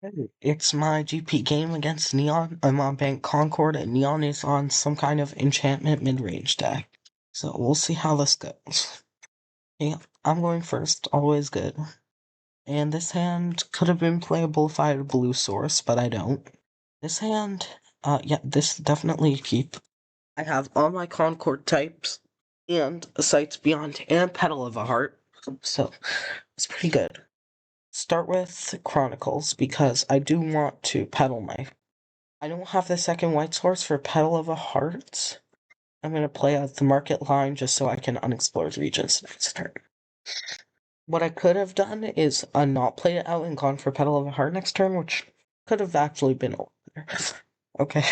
Hey, it's my GP game against Neon. I'm on Bant Concord, and Neon is on some kind of Enchantment Midrange deck. So we'll see how this goes. Yeah, I'm going first, always good. And this hand could have been playable if I had a blue source, but I don't. This hand, yeah, this definitely keep. I have all my Concord types, and a Sights Beyond, and Petal of a Heart, so it's pretty good. Start with Chronicles, because I do want to pedal my. I don't have the second white source for Petal of a Heart. I'm going to play out the market line just so I can unexplored regions next turn. What I could have done is not played it out and gone for Petal of a Heart next turn, which could have actually been better. Okay.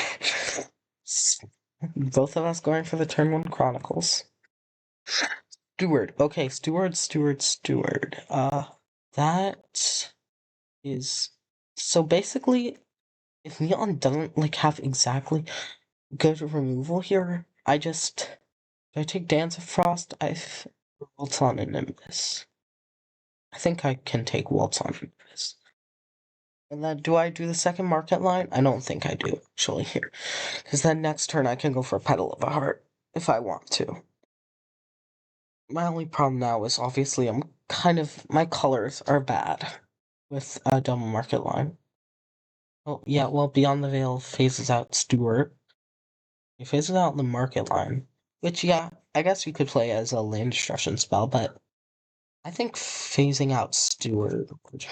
Both of us going for the turn 1 Chronicles. Steward. Okay, Steward. That is... So basically, if Neon doesn't, like, have exactly good removal here, do I take Dance of Frost? Waltz on and Nimbus. I think I can take Waltz on Nimbus. And then, do I do the second market line? I don't think I do, actually, here. Because then next turn I can go for Petal of a Heart, if I want to. My only problem now is, obviously, my colors are bad with a double market line. Oh, yeah, well, Beyond the Veil phases out Stewart. He phases out the market line. Which, yeah, I guess you could play as a land destruction spell, but I think phasing out Steward would...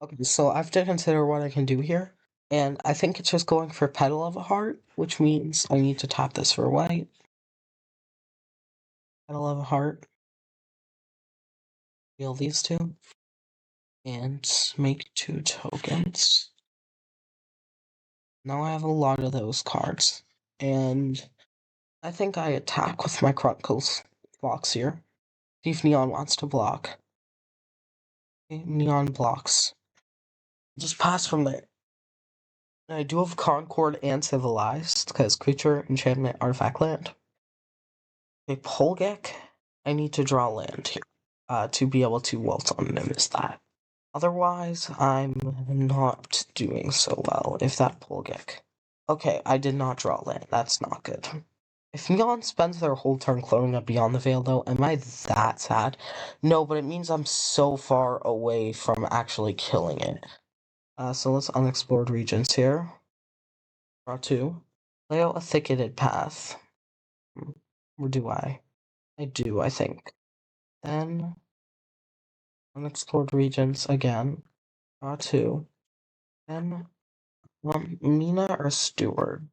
Okay, so I have to consider what I can do here. And I think it's just going for Petal of a Heart, which means I need to tap this for white. Petal of a Heart. Deal these two. And make 2 tokens. Now I have a lot of those cards. And I think I attack with my Chronicles blocks here. See if Neon wants to block. Okay, Neon blocks. Just pass from there. And I do have Concord and Civilized, because creature, enchantment, artifact, land. Okay, Polgek. I need to draw land here to be able to waltz on and miss that. Otherwise, I'm not doing so well if that Polgek. Okay, I did not draw land. That's not good. If Neon spends their whole turn cloning up Beyond the Veil, though, am I that sad? No, but it means I'm so far away from actually killing it. So let's unexplored regions here. Draw 2. Lay out a thicketed path. Or do I? I do, I think. Then unexplored regions again. Draw 2. Then Mina or Steward?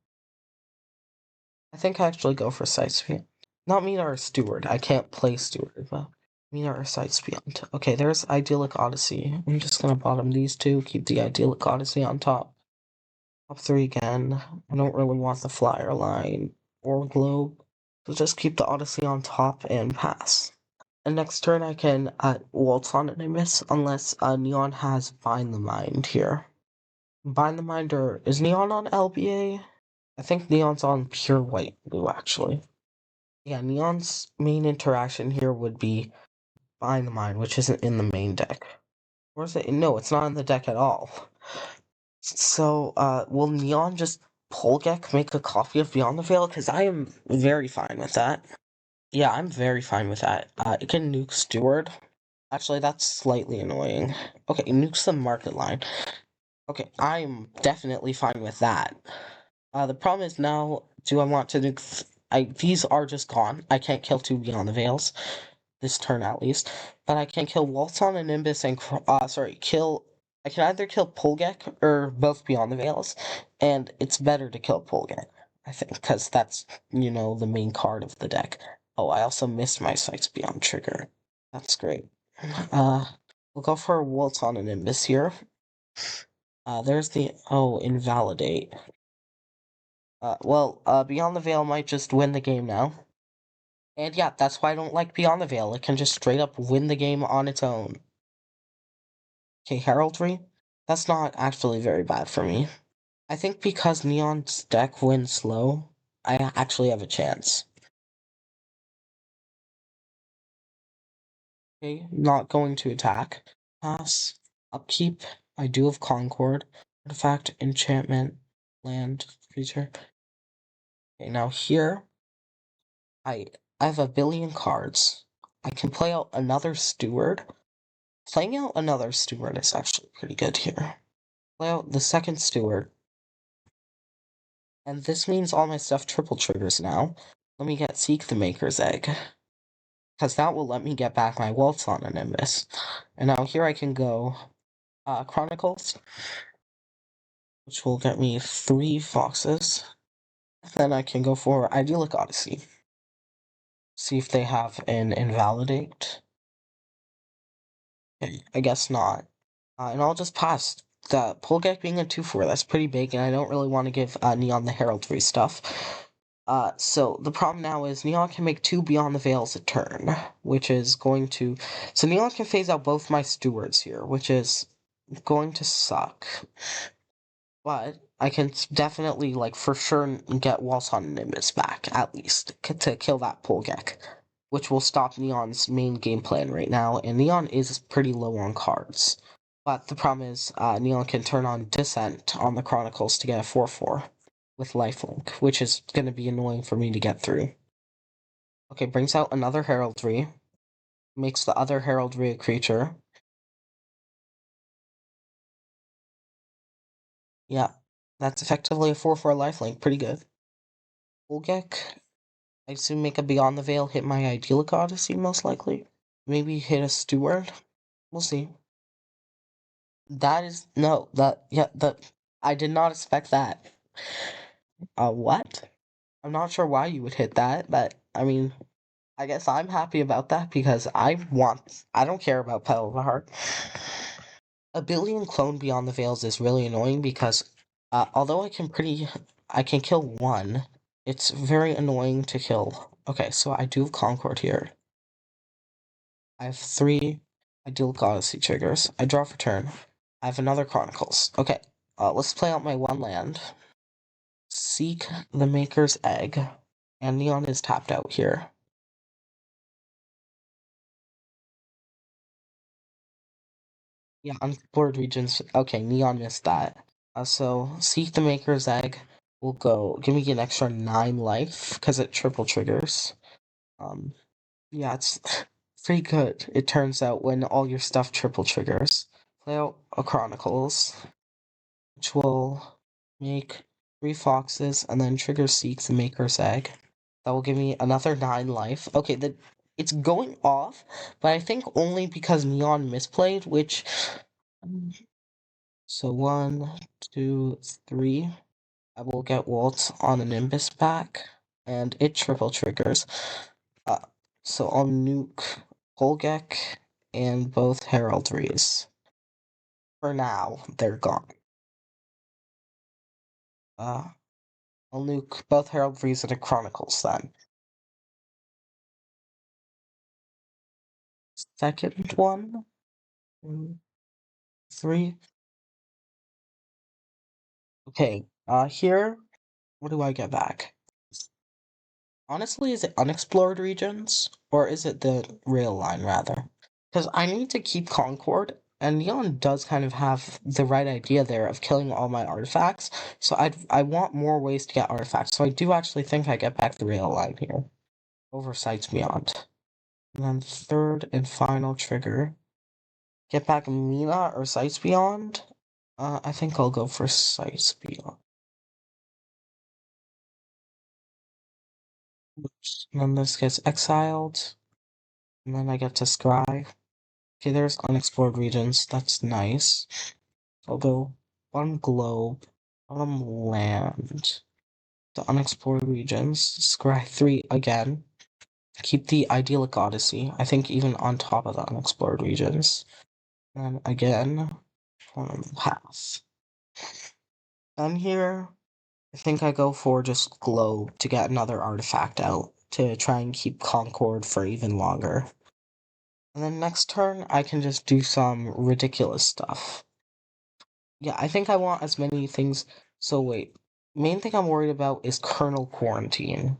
I think I actually go for Sightspeed. Not Mina or Steward. I can't play Steward, but Mina or Sightspeed. Okay, there's Idyllic Odyssey. I'm just gonna bottom these two, keep the Idyllic Odyssey on top. Top 3 again. I don't really want the flyer line or globe, so just keep the Odyssey on top and pass. And next turn I can waltz on and I miss, unless Neon has Bind the Mind here. Bind the Mind, or is Neon on LBA? I think Neon's on pure white blue, actually. Yeah, Neon's main interaction here would be Bind the Mind, which isn't in the main deck. Or is it? No, it's not in the deck at all. So, will Neon just Polgek make a copy of Beyond the Veil? Because I am very fine with that. Yeah, I'm very fine with that. It can nuke Steward. Actually, that's slightly annoying. Okay, nukes the market line. Okay, I'm definitely fine with that. The problem is now, do I want to nuke... these are just gone. I can't kill 2 Beyond the Veils. This turn, at least. But I can kill Waltz-On and Nimbus and... kill... I can either kill Polgek or both Beyond the Veils. And it's better to kill Polgek, I think, because that's, the main card of the deck. Oh, I also missed my Sights Beyond trigger. That's great. We'll go for a Waltz on an Nimbus here. There's the... Oh, Invalidate. Beyond the Veil might just win the game now. And yeah, that's why I don't like Beyond the Veil. It can just straight up win the game on its own. Okay, Heraldry? That's not actually very bad for me. I think because Neon's deck wins slow, I actually have a chance. Okay, not going to attack. Pass. Upkeep. I do have Concord. Artifact, enchantment, land, creature. Okay, now here, I have a billion cards. I can play out another steward. Playing out another steward is actually pretty good here. Play out the second steward. And this means all my stuff triple triggers now. Let me get Seek the Maker's Egg. Because that will let me get back my waltz on a Nimbus. And now here I can go Chronicles, which will get me 3 foxes. Then I can go for Idyllic Odyssey. See if they have an Invalidate. Okay, I guess not. And I'll just pass. The Polgek being a 2/4, that's pretty big, and I don't really want to give Neon the heraldry stuff. So the problem now is Neon can make 2 Beyond the Veils a turn, which is going to... So Neon can phase out both my stewards here, which is going to suck. But I can definitely, like, for sure get Walson Nimbus back, at least, to kill that Polgek, which will stop Neon's main game plan right now, and Neon is pretty low on cards. But the problem is, Neon can turn on Descent on the Chronicles to get a 4/4 with Lifelink, which is going to be annoying for me to get through. Okay, brings out another Heraldry, makes the other Heraldry a creature. Yeah, that's effectively a 4/4 Lifelink, pretty good. Polgek, I assume make a Beyond the Veil, hit my Idyllic Odyssey, most likely. Maybe hit a Steward? We'll see. That is... No, I did not expect that. What? I'm not sure why you would hit that, but, I mean, I guess I'm happy about that, because I don't care about Petal of the Heart. A billion clone Beyond the Veils is really annoying, because, although I can kill 1, it's very annoying to kill... Okay, so I do have Concord here. I have 3 Idyllic Odyssey triggers. I draw for turn. I have another Chronicles. Okay, let's play out my 1 land. Seek the Maker's Egg. And Neon is tapped out here. Yeah, unexplored regions. Okay, Neon missed that. So, Seek the Maker's Egg will go... Give me an extra 9 life, because it triple triggers. Yeah, it's pretty good, it turns out, when all your stuff triple triggers. Play out a Chronicles, which will make 3 foxes, and then trigger Seek the Maker's Egg. That will give me another 9 life. Okay, it's going off, but I think only because Neon misplayed, which... So 1, 2, 3. I will get Waltz on a Nimbus back, and it triple triggers. So I'll nuke Polgek and both Heraldries. For now, they're gone. I'll nuke both Heraldries and a Chronicles then. Second one, 2, 3. Okay, here, what do I get back? Honestly, is it unexplored regions? Or is it the rail line, rather? Because I need to keep Concord, and Neon does kind of have the right idea there of killing all my artifacts, so I want more ways to get artifacts, so I do actually think I get back the rail line here. Over Sights Beyond. And then third and final trigger. Get back Mina or Sights Beyond? I think I'll go for Sights Beyond. And then this gets exiled. And then I get to scry. Okay, there's unexplored regions. That's nice. I'll go bottom globe, bottom land, the unexplored regions, scry 3 again. Keep the Idyllic Odyssey, I think even on top of the unexplored regions. And again, bottom path. Then here, I think I go for just globe to get another artifact out to try and keep Concord for even longer. And then next turn, I can just do some ridiculous stuff. Yeah, I think I want as many things. So wait, main thing I'm worried about is kernel quarantine.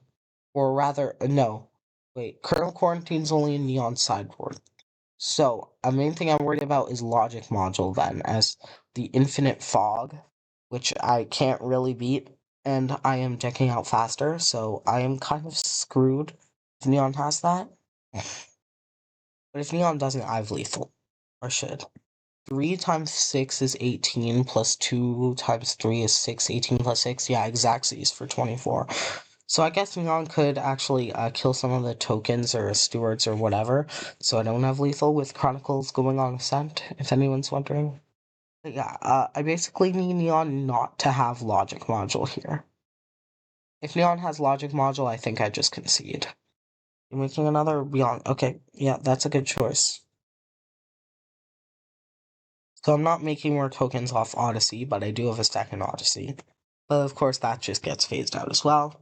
Or rather, no. Wait, kernel quarantine's only in Neon sideboard. So, a main thing I'm worried about is logic module then, as the infinite fog, which I can't really beat, and I am decking out faster, so I am kind of screwed if Neon has that. But if Neon doesn't, I have lethal. Or should. 3 times 6 is 18, plus 2 times 3 is 6, 18 plus 6, yeah, exactsies for 24. So I guess Neon could actually kill some of the tokens or stewards or whatever, so I don't have lethal with Chronicles going on Ascent, if anyone's wondering. But yeah, I basically need Neon not to have Logic Module here. If Neon has Logic Module, I think I just concede. You're making another Beyond. Okay, yeah, that's a good choice. So I'm not making more tokens off Odyssey, but I do have a stack in Odyssey. But of course, that just gets phased out as well.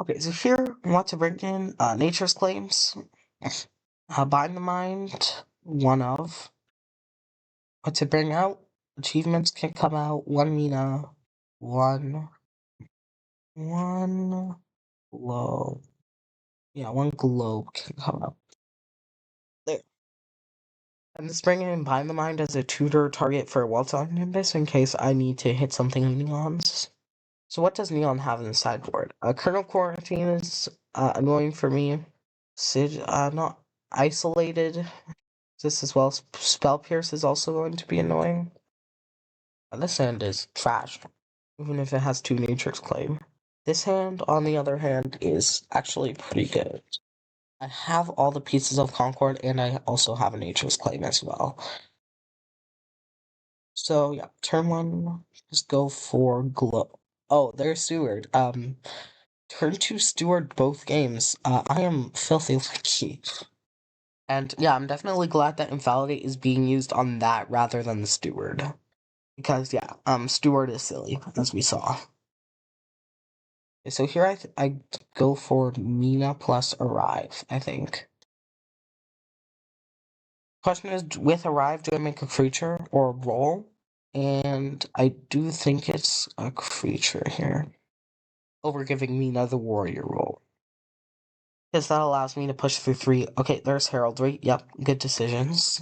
Okay, so here, what to bring in? Nature's Claims. Bind the Mind, one of. What to bring out? Achievements can come out, 1 Mina, 1 globe. Yeah, 1 globe can come out. There. I'm just bringing in Bind the Mind as a tutor target for Waltz on Nimbus in case I need to hit something in Neons. So what does Neon have in the sideboard? Kernel Quarantine is annoying for me. Sid, not Isolated. This as well. Spell Pierce is also going to be annoying. This hand is trash, even if it has 2 Nature's Claim. This hand, on the other hand, is actually pretty good. I have all the pieces of Concord, and I also have a Nature's Claim as well. So yeah, turn 1, just go for Glow. Oh, there's Steward. Turn 2 Steward both games. I am filthy lucky. And yeah, I'm definitely glad that Invalidate is being used on that rather than the Steward. Because yeah, Steward is silly, as we saw. Okay, so here I go for Mina plus Arrive, I think. Question is, with Arrive, do I make a creature or a roll? And I do think it's a creature here. Over giving Mina the warrior roll. Because that allows me to push through 3. Okay, there's Heraldry. Yep, good decisions.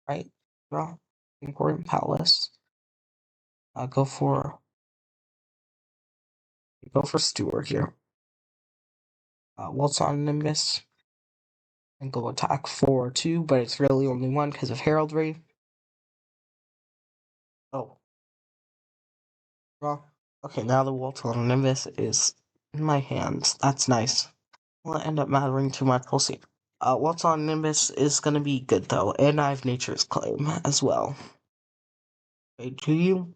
Right? Draw. Important Palace. Go for Steward here. Waltz on Nimbus. And go attack for 2, but it's really only 1 because of Heraldry. Oh. Draw. Okay, now the Waltz on Nimbus is in my hands. That's nice. Will it end up mattering too much? We'll see. Waltz on Nimbus is gonna be good though, and I have Nature's Claim as well. Wait, do you?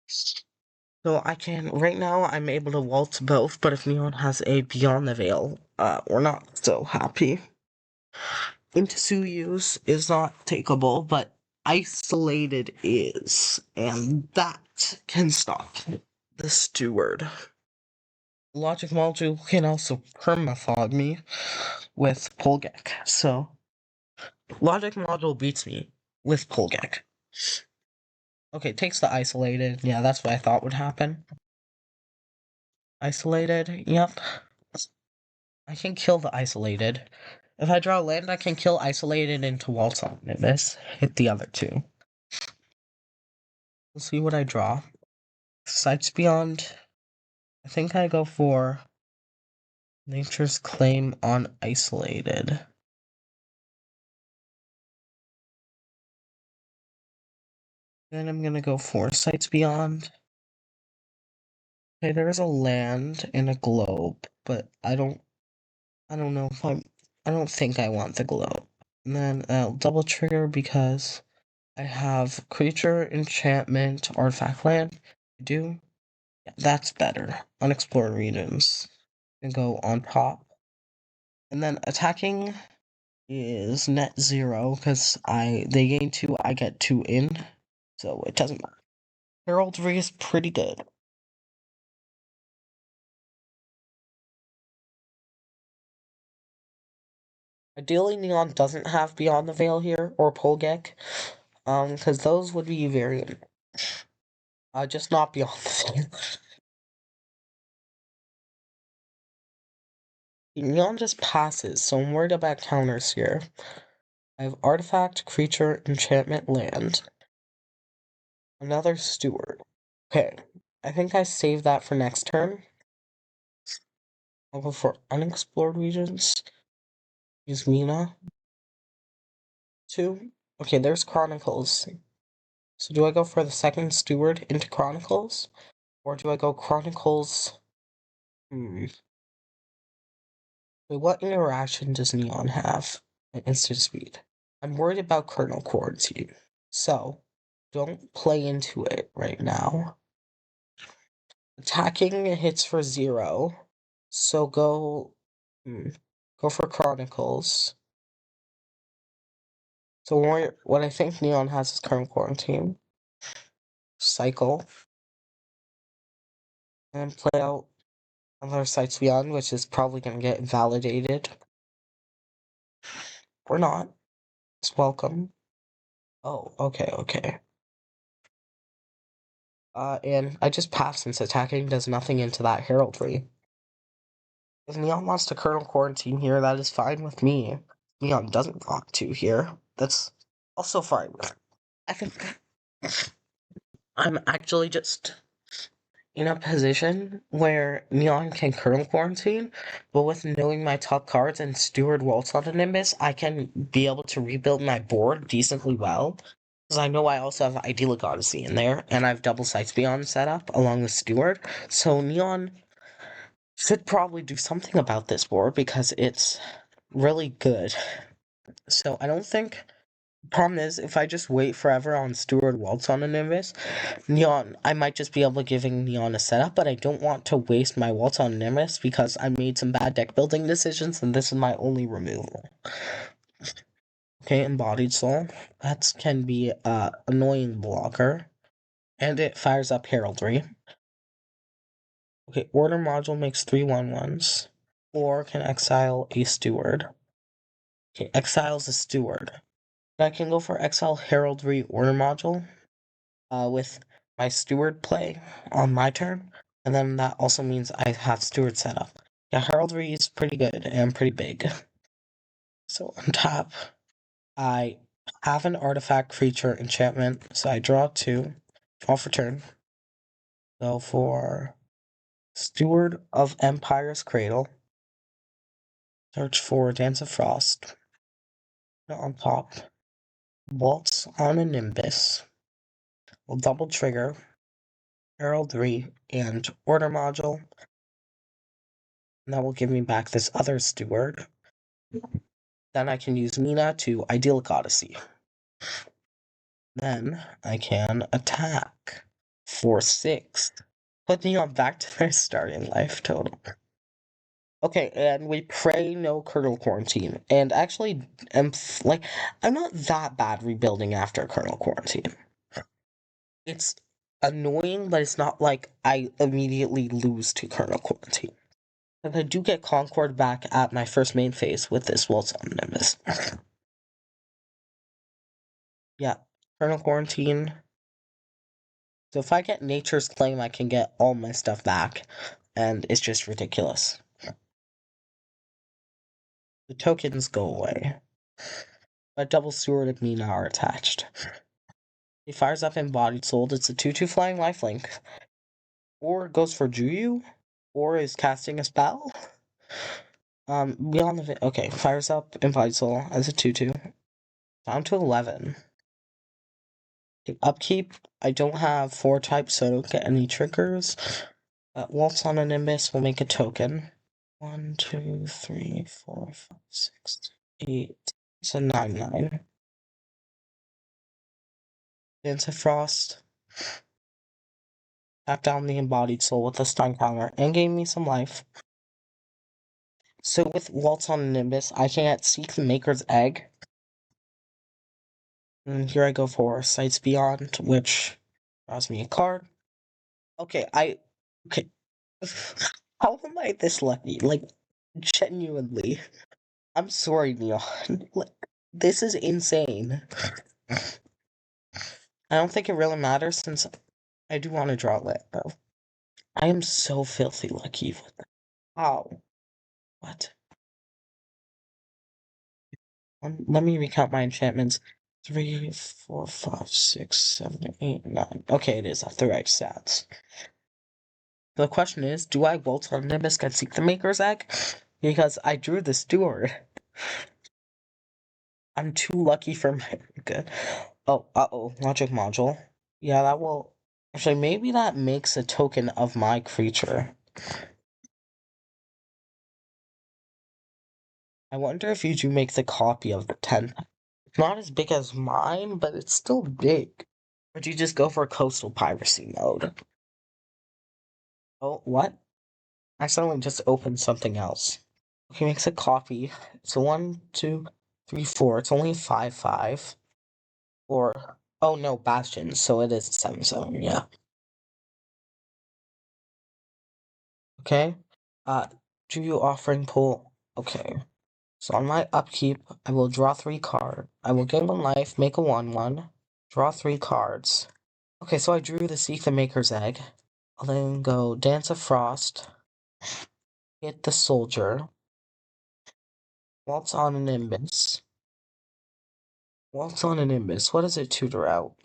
So I can, right now I'm able to waltz both, but if Neon has a Beyond the Veil, we're not so happy. Into Suyu's is not takeable, but Isolated is, and that can stop the Steward. Logic Module can also permafog me with Polgek, so Logic Module beats me with Polgek. Okay, takes the Isolated, yeah, that's what I thought would happen. Isolated, yep. I can kill the Isolated. If I draw land, I can kill Isolated into Waltz on Nimbus. Hit the other 2. We'll see what I draw. Sights Beyond. I think I go for Nature's Claim on Isolated. Then I'm gonna go for Sights Beyond. Okay, there's a land and a globe, but I don't know if I don't think I want the globe. And then I'll double trigger because I have creature, enchantment, artifact land. I do. Yeah, that's better. Unexplored regions. And go on top. And then attacking is net 0 because they gain 2, I get 2 in. So it doesn't matter. Heraldry is pretty good. Ideally, Neon doesn't have Beyond the Veil here, or Polgek, because those would be very, just not Beyond the Veil. Neon just passes, so I'm worried about counters here. I have artifact, creature, enchantment, land. Another steward. Okay, I think I saved that for next turn. I'll go for unexplored regions. Use Mina. 2. Okay, there's Chronicles. So do I go for the second steward into Chronicles? Or do I go Chronicles? Wait, what interaction does Neon have at instant speed? I'm worried about Kernel Quarantine. So, don't play into it right now. Attacking hits for 0. So go for Chronicles. So what I think Neon has is Kernel Quarantine. Cycle. And play out another Sights Beyond, which is probably going to get validated. Or not. It's welcome. Oh, okay. And I just passed since attacking does nothing into that heraldry. If Neon wants to Kernel Quarantine here, that is fine with me. Neon doesn't want to here. That's also fine with me. I think I'm actually just in a position where Neon can Kernel Quarantine, but with knowing my top cards and Steward Waltz on the Nimbus, I can be able to rebuild my board decently well. Because I know I also have Idyllic Odyssey in there, and I have Double Sights Beyond set up along with Steward. So Neon should probably do something about this board because it's really good. So I don't think. Problem is, if I just wait forever on Steward Waltz on a Nimbus, Neon, I might just be able to giving Neon a setup, but I don't want to waste my Waltz on Nimbus because I made some bad deck building decisions, and this is my only removal. Okay, Embodied Soul. That can be a annoying blocker. And it fires up Heraldry. Okay, Order Module makes 3/1/1s. Or can exile a Steward. Okay, exiles a Steward. I can go for Exile Heraldry Order Module with my Steward play on my turn. And then that also means I have Steward set up. Yeah, Heraldry is pretty good and pretty big. So on top, I have an artifact, creature, enchantment. So I draw 2. Draw for turn. Go for Steward of Empire's Cradle. Search for Dance of Frost. On top, Waltz on a Nimbus. We'll double trigger Heraldry and Order Module. And that will give me back this other Steward. Then I can use Mina to Idyllic Odyssey. Then I can attack for 6. Put Neon back to their starting life total. Okay, and we pray no Kernel Quarantine. And actually, I'm not that bad rebuilding after Kernel Quarantine. It's annoying, but it's not like I immediately lose to Kernel Quarantine. And I do get Concord back at my first main phase with this Waltz on Nimbus. Yeah, Kernel Quarantine. So if I get Nature's Claim, I can get all my stuff back. And it's just ridiculous. The tokens go away. But Double Steward and Mina are attached. He fires up Embodied Soul. It's a 2/2 flying lifelink. Or goes for Juyu. Or is casting a spell. Beyond the... Okay, fires up Embodied Soul as a 2/2. Down to 11. Upkeep, I don't have 4 types, so I don't get any triggers. Waltz on a Nimbus will make a token. 1, 2, 3, 4, 5, 6, 8. It's a 9/9. Dance of Frost. Tap down the Embodied Soul with a stun counter and gave me some life. So with Waltz on a Nimbus, I can't Seek the Maker's Egg. And here I go for Sights Beyond, which draws me a card. Okay, okay. How am I this lucky? Like, genuinely. I'm sorry, Neon. This is insane. I don't think it really matters since I do want to draw it, though. I am so filthy lucky with that. How? What? Let me recount my enchantments. 3, 4, 5, 6, 7, 8, 9. Okay, it is at the right stats. The question is, do I Waltz on Nimbus and seek the Maker's Egg? Because I drew the Steward. I'm too lucky for my good. Oh, logic module. Yeah, that will... Actually, maybe that makes a token of my creature. I wonder if you do make the copy of the 10. It's not as big as mine, but it's still big. Or do you just go for coastal piracy mode? Oh, what? I suddenly just opened something else. Okay, makes a copy. It's a 1, 2, 3, 4. It's only 5, 5. Or, oh no, Bastion, so it is a 7, 7, yeah. Okay. Do you offering pool? Okay. So on my upkeep, I will draw 3 cards. I will gain 1 life, make a 1, 1. Draw 3 cards. Okay, so I drew the Seek the Maker's Egg. I'll then go Dance of Frost. Hit the Soldier. Waltz on an Nimbus. Waltz on an Nimbus. What does it tutor out?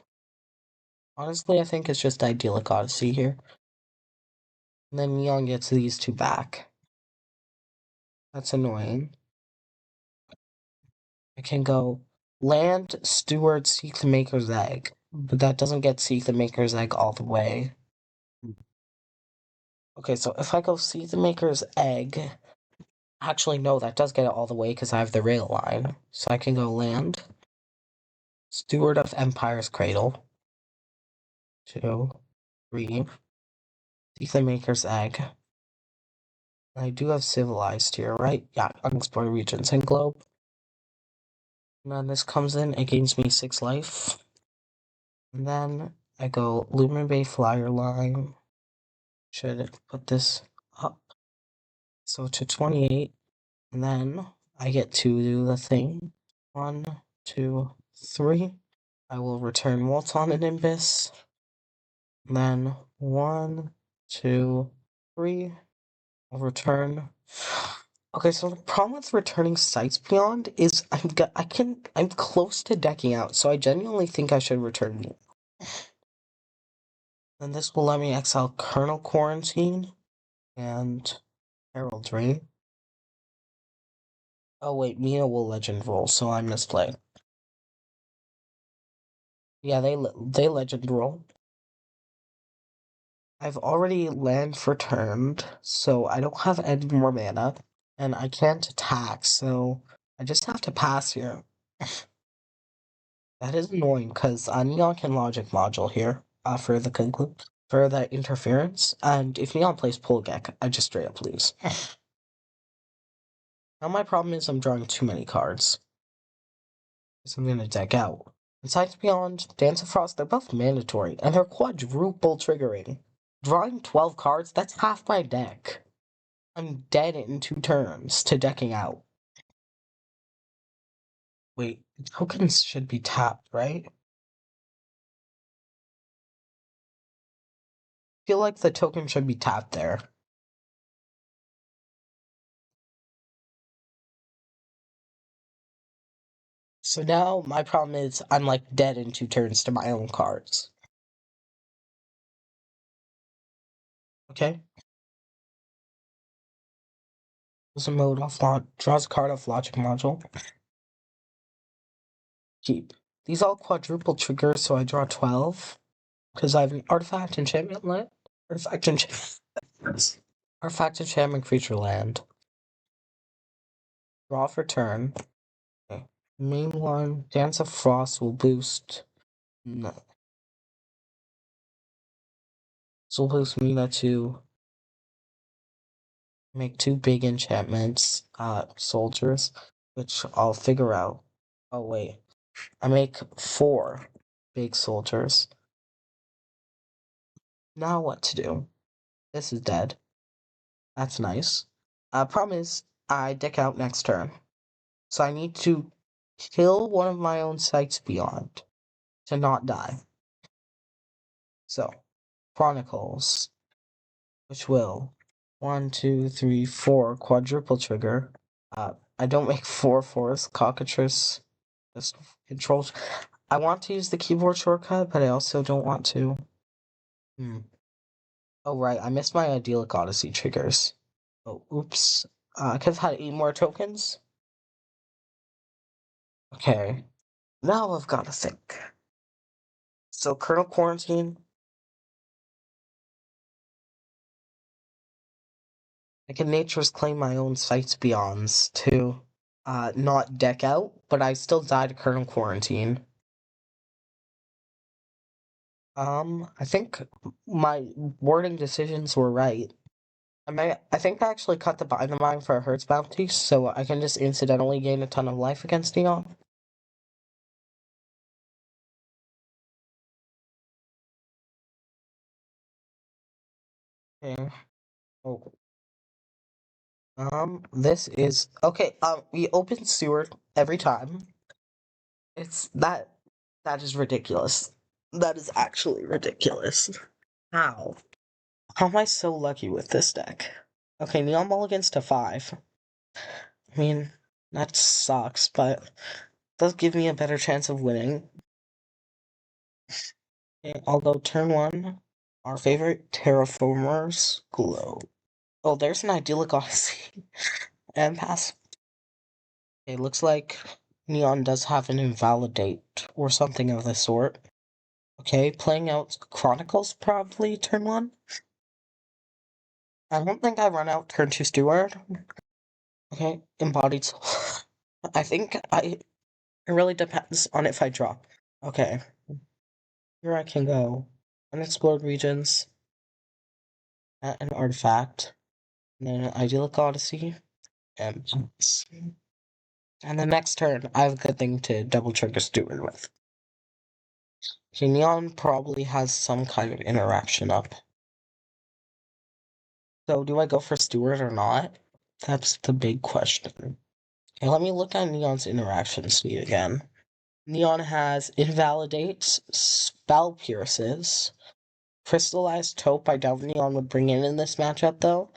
Honestly, I think it's just Idyllic Odyssey here. And then Neon gets these 2 back. That's annoying. I can go Land, Steward, Seek the Maker's Egg. But that doesn't get Seek the Maker's Egg all the way. Okay, so if I go Seek the Maker's Egg... Actually, no, that does get it all the way because I have the rail line. So I can go Land, Steward of Empire's Cradle. 2, 3. Seek the Maker's Egg. I do have Civilized here, right? Yeah, Unexplored Regions and Globe. And then this comes in, it gains me 6 life. And then I go Lumen Bay Flyer Line. Should put this up. So to 28. And then I get to do the thing. 1, 2, 3. I will return Waltz on an Nimbus. And then 1, 2, 3. I'll return. Okay, so the problem with returning Sights Beyond is I'm close to decking out, so I genuinely think I should return. Then this will let me exile Kernel Quarantine and Heraldry. Oh wait, Mina will Legend Roll, so I misplayed. Yeah, they Legend Roll. I've already land returned, so I don't have any more mana, and I can't attack, so I just have to pass here. That is annoying, because Neon can Logic Module here, for the interference, and if Neon plays Polgek, I just straight up lose. Now my problem is I'm drawing too many cards. So I'm gonna deck out. Besides Beyond, Dance of Frost, they're both mandatory, and they're quadruple triggering. Drawing 12 cards, that's half my deck. I'm dead in 2 turns to decking out. Wait, tokens should be tapped, right? I feel like the token should be tapped there. So now my problem is I'm like dead in 2 turns to my own cards. Okay? There's a mode off draws a card off Logic Module. Keep. These all quadruple triggers, so I draw 12. Because I have an Artifact Enchantment land. Artifact Enchantment creature land. Draw for turn. Okay. Main one, Dance of Frost will boost. No. This will boost Mina to make 2 big enchantments, soldiers, which I'll figure out. Oh wait, I make 4 big soldiers. Now what to do? This is dead. That's nice. Problem is, I deck out next turn. So I need to kill one of my own Sights Beyond to not die. So, Chronicles, which will 1, 2, 3, 4 quadruple trigger. I don't make 4/4 Cockatrice. Just controls. I want to use the keyboard shortcut, but I also don't want to. Oh, right, I missed my Idyllic Odyssey triggers. Oh, oops. I could have had 8 more tokens. Okay. Now I've got to think. So, Colonel Quarantine. I can Nature's claim my own sights beyonds to not deck out, but I still die to Colonel Quarantine. I think my wording decisions were right. I think I actually cut the bind the mind for a Hertz bounty, so I can just incidentally gain a ton of life against Neon. Okay. Oh. This is okay. We open Seward every time. It's that is ridiculous. That is actually ridiculous. How? How am I so lucky with this deck? Okay, Neon Mulligans to 5. I mean, that sucks, but does give me a better chance of winning. Okay, although turn 1, our favorite terraformers glow. Oh, there's an Idyllic Odyssey. And pass. It looks like Neon does have an invalidate or something of the sort. Okay, playing out Chronicles probably turn 1. I don't think I run out turn 2 Steward. Okay, Embodied Soul. I think it really depends on if I draw. Okay, here I can go. Unexplored regions, an artifact, and then an Idyllic Odyssey, and the next turn I have a good thing to double trigger Steward with. Okay, Neon probably has some kind of interaction up. So do I go for Steward or not? That's the big question. Okay, let me look at Neon's interaction suite again. Neon has Invalidates, Spell Pierces, Crystallized Taupe. I doubt Neon would bring in this matchup, though.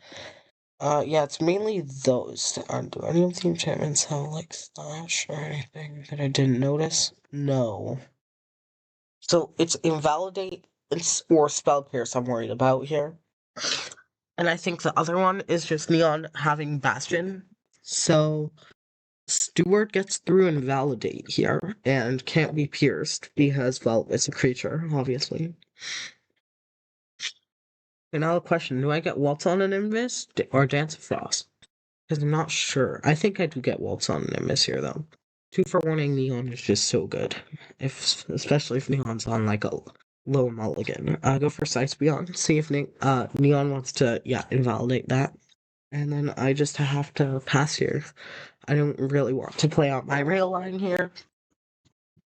Yeah, it's mainly those. Do any of the enchantments have, like, Slash or anything that I didn't notice? No. So it's Invalidate or Spell Pierce I'm worried about here. And I think the other one is just Neon having Bastion. So Steward gets through Invalidate here and can't be pierced because, well, it's a creature, obviously. And now the question, do I get Waltz on an Nimbus or Dance of Frost? Because I'm not sure. I think I do get Waltz on an Nimbus here, though. 2 for warning Neon is just so good. Especially if Neon's on, like, a low mulligan. Go for Sights Beyond, see if Neon wants to, invalidate that. And then I just have to pass here. I don't really want to play out my rail line here.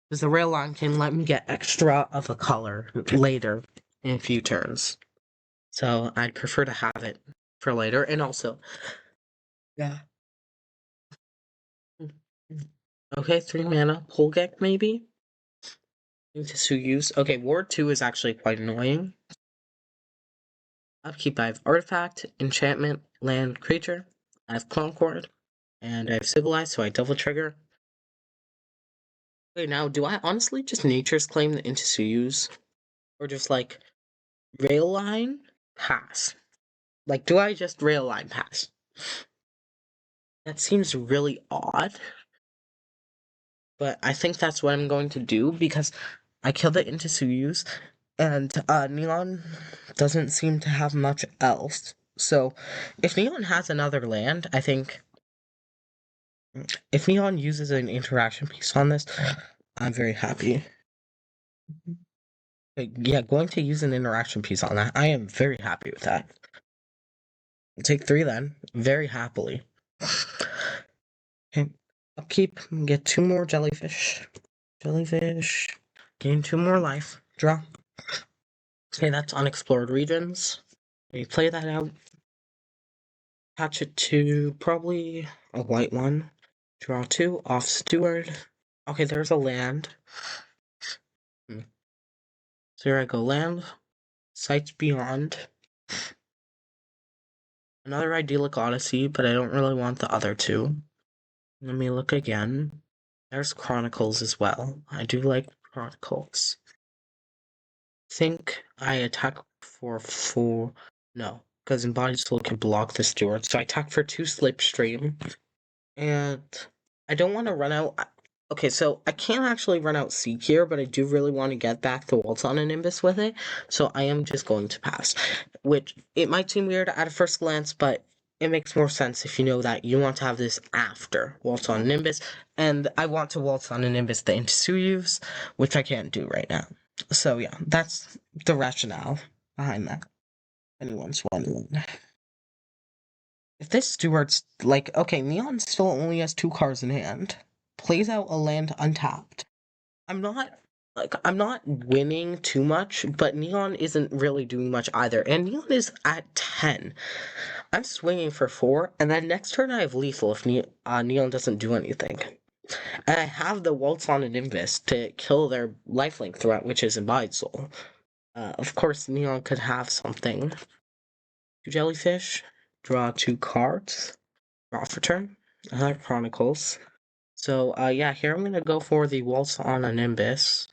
Because the rail line can let me get extra of a color later in a few turns. So I'd prefer to have it for later. And also, yeah. Okay, 3 mana. Polgek, maybe? To use. Okay, Ward 2 is actually quite annoying. Upkeep, I have Artifact, Enchantment, Land, Creature. I have Concord, and I have Civilized, so I double trigger. Okay, now, do I honestly just Nature's Claim the into use? Or just, like, Rail Line, pass? Like, do I just Rail Line, pass? That seems really odd. But I think that's what I'm going to do, because I killed it into Suyus, and Neon doesn't seem to have much else. So, if Neon has another land, I think if Neon uses an interaction piece on this, I'm very happy. Yeah, going to use an interaction piece on that, I am very happy with that. I'll take 3 then, very happily. Okay, upkeep, get 2 more jellyfish. Jellyfish, gain 2 more life, draw. Okay, that's unexplored regions. We play that out. Patch it to probably a white one. Draw 2, off Steward. Okay, there's a land. So here I go, land. Sights Beyond. Another Idyllic Odyssey, but I don't really want the other 2. Let me look again. There's Chronicles as well. I do like Chronicles. I think I attack for 4. No, because Embodied Soul can block the Steward. So I attack for 2 Slipstream. And I don't want to run out. Okay, so I can't actually run out Seek here, but I do really want to get back the Waltz on a Nimbus with it. So I am just going to pass. Which, it might seem weird at a first glance, but it makes more sense if you know that you want to have this after Waltz on a Nimbus. And I want to Waltz on a Nimbus the Intisuyus, which I can't do right now. So yeah, that's the rationale behind that. Anyone's wondering. If this Steward's like, okay, Neon still only has 2 cards in hand. Plays out a land untapped. I'm not winning too much, but Neon isn't really doing much either. And Neon is at 10. I'm swinging for 4, and then next turn I have lethal if Neon doesn't do anything. And I have the Waltz on a Nimbus to kill their lifelink threat, which is Embodied Soul. Of course, Neon could have something. 2 Jellyfish, draw 2 cards, draw for turn, another Chronicles. So, yeah, here I'm gonna go for the Waltz on a Nimbus.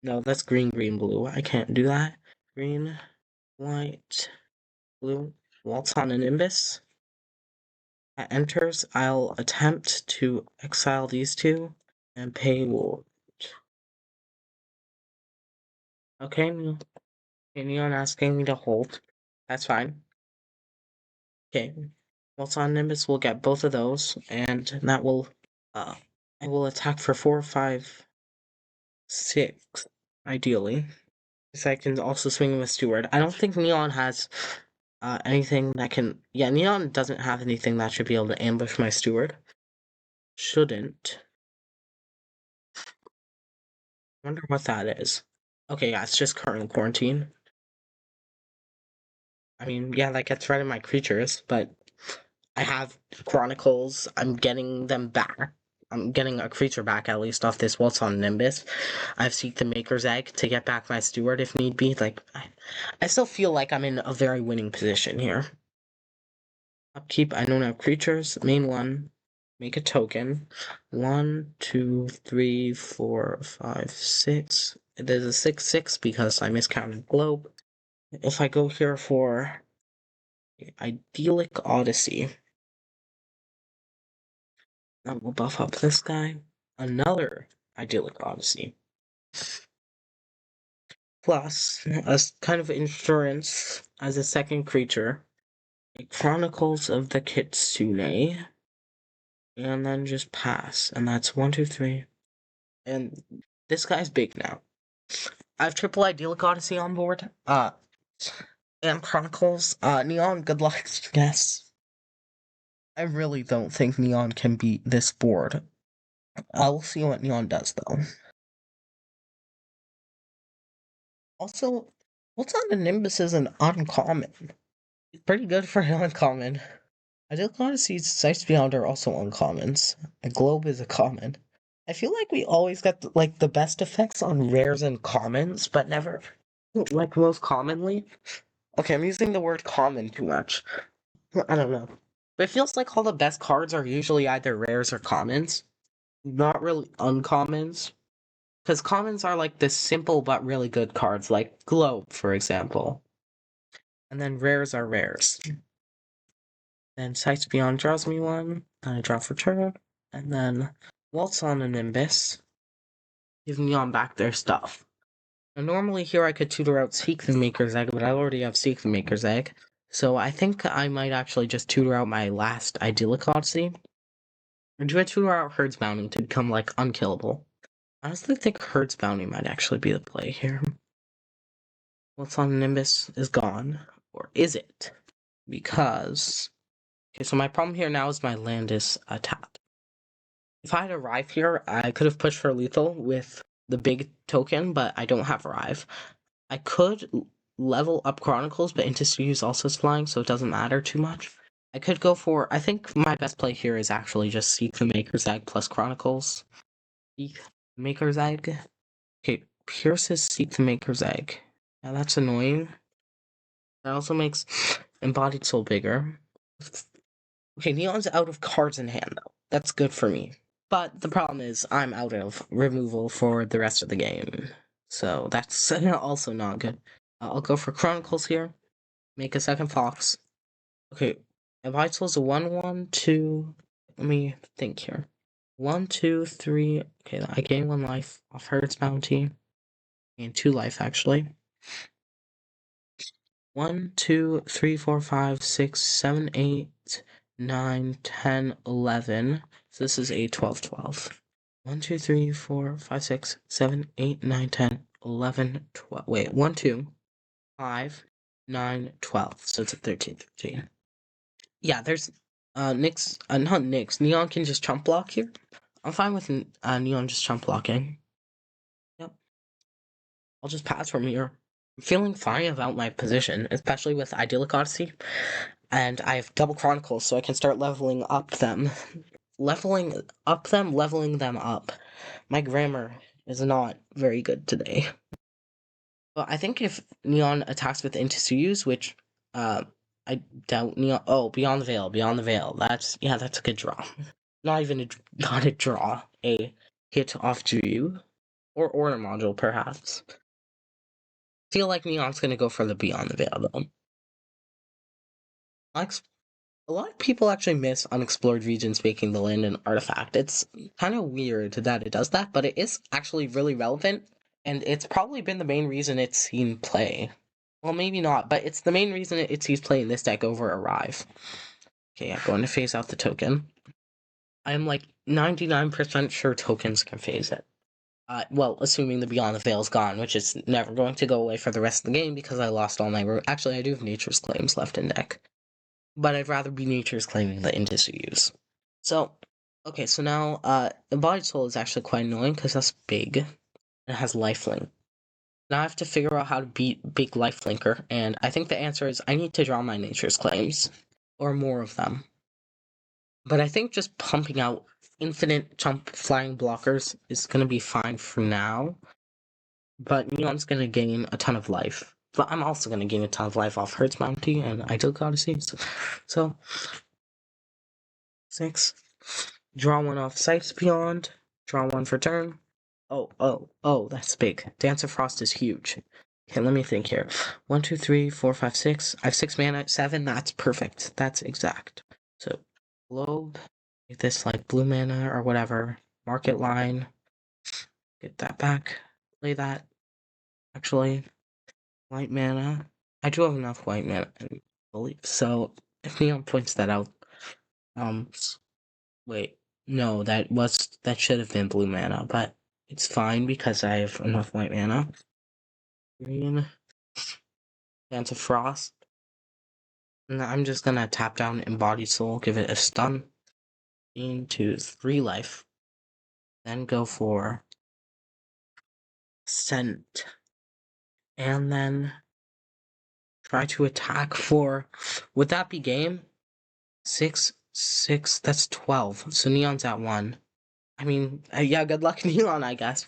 No, that's green, blue. I can't do that. Green, white, blue. Waltz on a Nimbus. That enters. I'll attempt to exile these 2 and pay Wool. Okay, Neon asking me to hold. That's fine. Okay. Waltz on Nimbus will get both of those, and that will, I will attack for 4, 5, 6, ideally. Because I can also swing with Steward. I don't think Neon has anything that can... Yeah, Neon doesn't have anything that should be able to ambush my Steward. Shouldn't. Wonder what that is. Okay, yeah, it's just current quarantine. I mean, yeah, that gets rid of my creatures, but I have Chronicles. I'm getting them back. I'm getting a creature back, at least, off this Waltz on Nimbus. I've Seek the Maker's Egg to get back my Steward if need be. Like, I still feel like I'm in a very winning position here. Upkeep, I don't have creatures. Main one, make a token. 1, 2, 3, 4, 5, 6. There's a 6/6 because I miscounted Globe. If I go here for Idyllic Odyssey, that will buff up this guy. Another Idyllic Odyssey. Plus, a kind of insurance as a second creature. Chronicles of the Kitsune. And then just pass. And that's 1, 2, 3. And this guy's big now. I have triple Idyllic Odyssey on board. And Chronicles. Neon, good luck, yes. I really don't think Neon can beat this board. We'll see what Neon does, though. Also, what's on the Nimbus is an uncommon. It's pretty good for an uncommon. Idyllic Odyssey's Sights Beyond are also uncommons. A Globe is a common. I feel like we always get, the best effects on rares and commons, but never, most commonly. Okay, I'm using the word common too much. I don't know. But it feels like all the best cards are usually either rares or commons. Not really uncommons. Because commons are like the simple but really good cards, like Globe, for example. And then rares are rares. Then Sights Beyond draws me one, and I draw for turn. And then Waltz on a Nimbus. Give Neon back their stuff. Now, normally here I could tutor out Seek the Maker's Egg, but I already have Seek the Maker's Egg. So I think I might actually just tutor out my last Idyllic Odyssey. Or do I tutor out Herd's Bounty to become, unkillable? I honestly think Herd's Bounty might actually be the play here. What's on Nimbus is gone. Or is it? Because... Okay, so my problem here now is my land is tapped. If I had Arrive here, I could have pushed for lethal with the big token, but I don't have Arrive. I could level up Chronicles, but Intisuyus also is flying, so it doesn't matter too much. I could go for... I think my best play here is actually just Seek the Maker's Egg plus Chronicles. Seek the Maker's Egg. Okay, Pierce is Seek the Maker's Egg. Now that's annoying. That also makes Embodied Soul bigger. Okay, Neon's out of cards in hand, though. that's good for me. But the problem is I'm out of removal for the rest of the game. So that's also not good. I'll go for Chronicles here. Make a second Fox. Okay, Vital's a 1, 2. Let me think here. 1, 2, 3. Okay, I gain 1 life off Herd's Bounty. And 2 life, actually. 1, 2, 3, 4, 5, 6, 7, 8, 9, 10, 11. So this is a 12, 12. 1, 2, 3, 4, 5, 6, 7, 8, 9, 10, 11, 12. Wait, 1, 2, 5, 9, 12. So it's a 13, 13. Yeah, there's not Nyx. Neon can just chump block here. I'm fine with Neon just chump blocking. Yep. I'll just pass from here. I'm feeling fine about my position, especially with Idyllic Odyssey. And I have double Chronicles, so I can start leveling them up. My grammar is not very good today. But I think if Neon attacks with Intisuyus, which I doubt Neon. Oh, Beyond the Veil. That's a good draw. Not a draw. A hit off Juyu. Or Order Module, perhaps. Feel like Neon's gonna go for the Beyond the Veil, though. A lot of people actually miss Unexplored Regions making the land an artifact. It's kind of weird that it does that, but it is actually really relevant, and it's probably been the main reason it's seen play. Well, maybe not, but it's the main reason it sees play in this deck over Arrive. Okay, I'm going to phase out the token. I'm like 99% sure tokens can phase it. Well, assuming the Beyond the Veil's gone, which is never going to go away for the rest of the game because I lost all my... Actually, I do have Nature's Claims left in deck. But I'd rather be Nature's Claiming the Intisuyus. So, okay, so now, Embodied Soul is actually quite annoying because that's big. And it has lifelink. Now I have to figure out how to beat big lifelinker, and I think the answer is I need to draw my Nature's Claims. Or more of them. But I think just pumping out infinite jump flying blockers is going to be fine for now. But Neon's going to gain a ton of life. But I'm also going to gain a ton of life off Herd's Bounty and Idyllic Odyssey. So 6. Draw 1 off Sights Beyond. Draw 1 for turn. Oh, that's big. Dance of Frost is huge. Okay, let me think here. 1, 2, 3, 4, 5, 6. I have 6 mana, 7. That's perfect. That's exact. So, Globe. Make this like blue mana or whatever. Market line. Get that back. Play that. Actually, white mana. I do have enough white mana, I believe. So, if Neon points that out. Wait. No, that should have been blue mana, but it's fine because I have enough white mana. Green. Dance of Frost. And I'm just gonna tap down Embodied Soul, give it a stun. Into 3 life. Then go for Scent. And then try to attack for... Would that be game? 6, 6, that's 12. So Neon's at 1. I mean, yeah, good luck, Neon, I guess.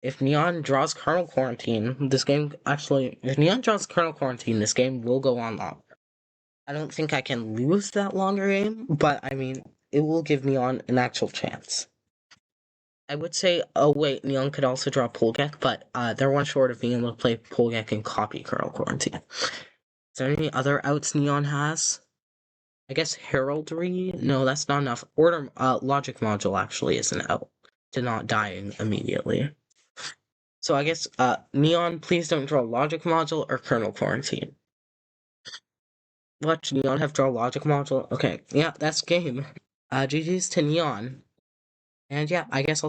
If Neon draws Kernel Quarantine, this game actually... If Neon draws Kernel Quarantine, this game will go on long. I don't think I can lose that longer game, but I mean, it will give Neon an actual chance. I would say, oh wait, Neon could also draw Polgek, but they're one short of being able to play Polgek and copy Kernel Quarantine. Is there any other outs Neon has? I guess Heraldry? No, that's not enough. Order Logic Module actually is an out to not dying immediately. So I guess Neon, please don't draw Logic Module or Kernel Quarantine. Watch Neon have draw Logic Module. Okay, yeah, that's game. GG's to Neon. And yeah, I guess I'll see